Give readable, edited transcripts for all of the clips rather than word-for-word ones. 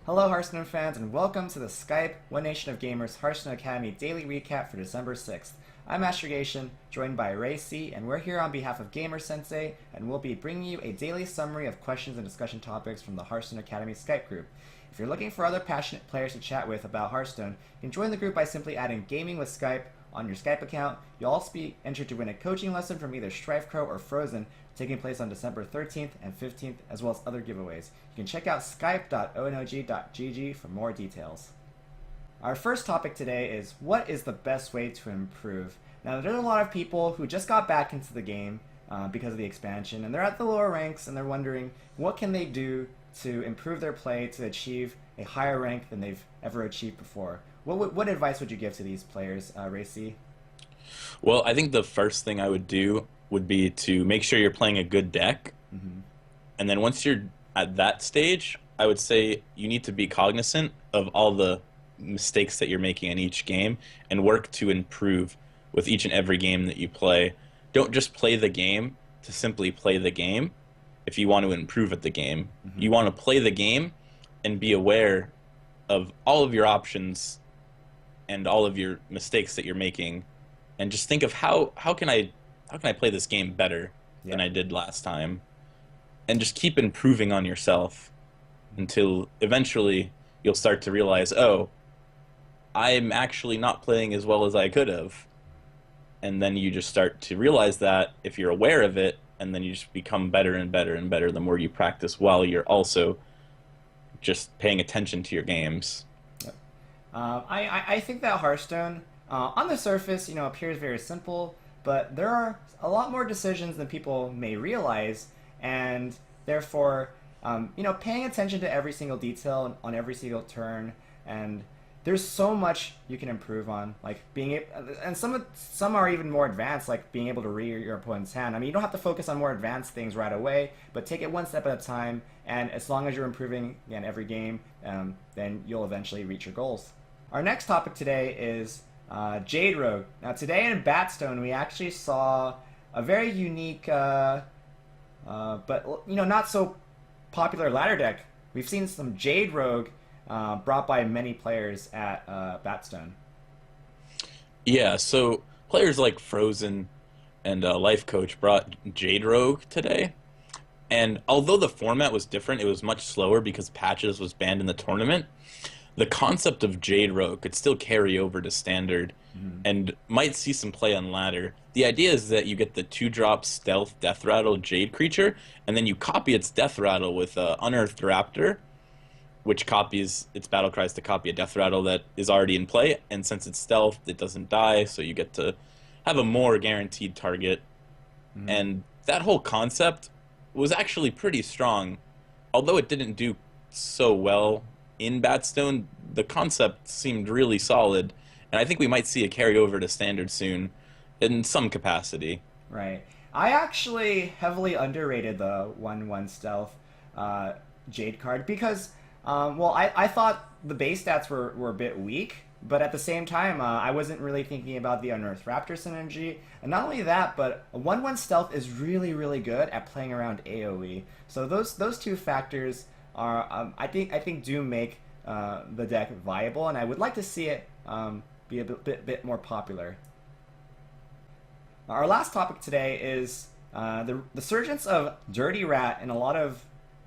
Hello Hearthstone fans and welcome to the Skype One Nation of Gamers Hearthstone Academy Daily Recap for December 6th. I'm Astrogation, joined by Ray C, and we're here on behalf of GamerSensei, and we'll be bringing you a daily summary of questions and discussion topics from the Hearthstone Academy Skype group. If you're looking for other passionate players to chat with about Hearthstone, you can join the group by simply adding Gaming with Skype on your Skype account. You'll also be entered to win a coaching lesson from either Strifecrow or Frozen, taking place on December 13th and 15th, as well as other giveaways. You can check out skype.onog.gg for more details. Our first topic today is, what is the best way to improve? Now, there's a lot of people who just got back into the game because of the expansion, and they're at the lower ranks, and they're wondering, what can they do to improve their play to achieve a higher rank than they've ever achieved before? What advice would you give to these players, Racy? Well, I think the first thing I would do would be to make sure you're playing a good deck. And then once you're at that stage, I would say you need to be cognizant of all the mistakes that you're making in each game and work to improve with each and every game that you play. Don't just play the game to simply play the game if you want to improve at the game. You want to play the game and be aware of all of your options and all of your mistakes that you're making, and just think of how can I play this game better than I did last time, and just keep improving on yourself until eventually you'll start to realize, oh, I'm actually not playing as well as I could have. And then you just start to realize that if you're aware of it, and then you just become better and better and better the more you practice, while you're also just paying attention to your games. I think that Hearthstone, on the surface, appears very simple, but there are a lot more decisions than people may realize, and therefore, paying attention to every single detail on every single turn, and there's so much you can improve on, like being able, and some are even more advanced, like being able to read your opponent's hand. I mean, you don't have to focus on more advanced things right away, but take it one step at a time, and as long as you're improving in every game, then you'll eventually reach your goals. Our next topic today is Jade Rogue. Now, today in Batstone, we actually saw a very unique, but not so popular ladder deck. We've seen some Jade Rogue brought by many players at Batstone. Yeah, so players like Frozen and Life Coach brought Jade Rogue today. And although the format was different, it was much slower because Patches was banned in the tournament. The concept of Jade Rogue could still carry over to Standard and might see some play on Ladder. The idea is that you get the 2-drop Stealth Death Rattle Jade creature, and then you copy its Death Rattle with Unearthed Raptor, which copies its battle cries to copy a Death Rattle that is already in play, and since it's stealth, it doesn't die, so you get to have a more guaranteed target. And that whole concept was actually pretty strong. Although it didn't do so well in Batstone, the concept seemed really solid, and I think we might see a carryover to Standard soon in some capacity. Right. I actually heavily underrated the 1/1 stealth Jade card because, I thought the base stats were a bit weak, but at the same time, I wasn't really thinking about the Unearthed Raptor synergy. And not only that, but a 1/1 stealth is really, really good at playing around AoE. So those two factors are, I think do make the deck viable, and I would like to see it be a bit more popular. Our last topic today is the resurgence of Dirty Rat in a lot of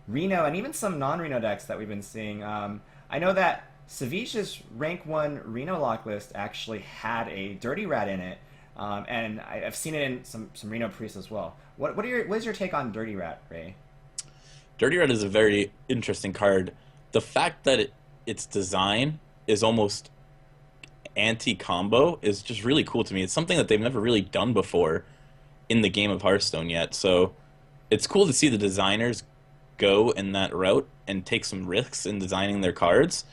Reno and even some non-Reno decks that we've been seeing. I know that Savij's rank 1 Reno lock list actually had a Dirty Rat in it, and I've seen it in some Reno priests as well. What is your take on Dirty Rat, Ray? Dirty Red is a very interesting card. The fact that its design is almost anti-combo is just really cool to me. It's something that they've never really done before in the game of Hearthstone yet. So it's cool to see the designers go in that route and take some risks in designing their cards.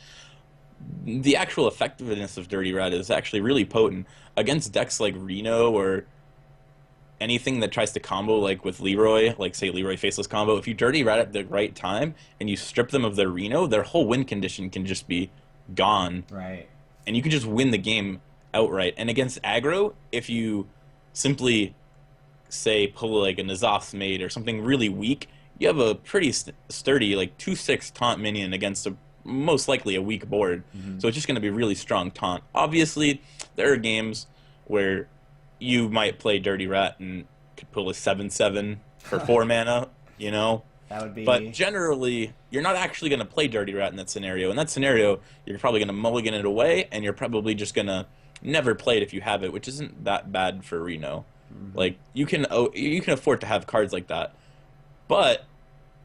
The actual effectiveness of Dirty Rat is actually really potent against decks like Reno or anything that tries to combo, like with Leroy, like say Leroy Faceless combo. If you Dirty Rat at the right time and you strip them of their Reno, their whole win condition can just be gone. Right. And you can just win the game outright. And against aggro, if you simply, say, pull like a N'Zoth's Maid or something really weak, you have a pretty sturdy, like 2/6 taunt minion against a most likely a weak board. So it's just going to be really strong taunt. Obviously, there are games where you might play Dirty Rat and could pull a 7/7 for 4 mana, you know? That would be... But generally, you're not actually going to play Dirty Rat in that scenario. In that scenario, you're probably going to mulligan it away, and you're probably just going to never play it if you have it, which isn't that bad for Reno. Like, you can afford to have cards like that. But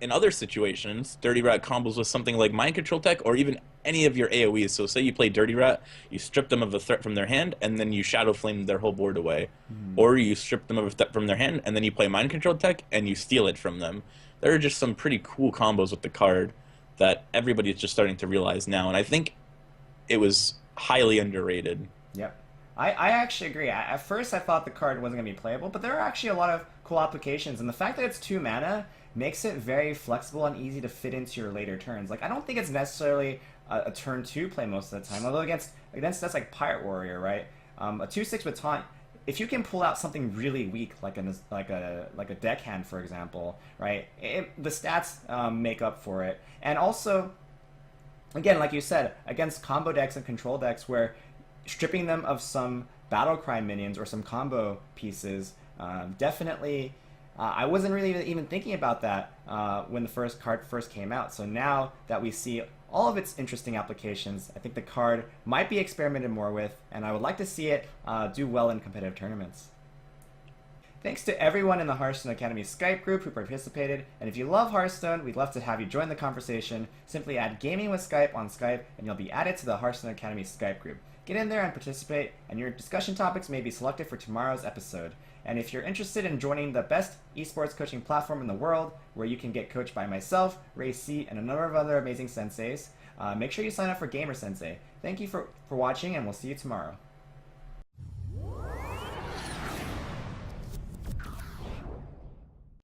in other situations, Dirty Rat combos with something like Mind Control Tech or even any of your AoEs. So say you play Dirty Rat, you strip them of a threat from their hand, and then you Shadow Flame their whole board away. Or you strip them of a threat from their hand, and then you play Mind Control Tech, and you steal it from them. There are just some pretty cool combos with the card that everybody is just starting to realize now, and I think it was highly underrated. Yep. I actually agree. At first, I thought the card wasn't going to be playable, but there are actually a lot of cool applications, and the fact that it's 2 mana makes it very flexible and easy to fit into your later turns. Like, I don't think it's necessarily a turn 2 play most of the time, although against that's like Pirate Warrior, right? A 2/6 with taunt, if you can pull out something really weak, like a deckhand, for example, right? The stats make up for it, and also, again, like you said, against combo decks and control decks where stripping them of some Battlecry minions or some combo pieces, definitely. I wasn't really even thinking about that when the first card first came out. So now that we see all of its interesting applications, I think the card might be experimented more with, and I would like to see it do well in competitive tournaments. Thanks to everyone in the Hearthstone Academy Skype group who participated, and if you love Hearthstone, we'd love to have you join the conversation. Simply add Gaming with Skype on Skype, and you'll be added to the Hearthstone Academy Skype group. Get in there and participate, and your discussion topics may be selected for tomorrow's episode. And if you're interested in joining the best esports coaching platform in the world, where you can get coached by myself, Ray C, and a number of other amazing senseis, make sure you sign up for GamerSensei. Thank you for watching, and we'll see you tomorrow.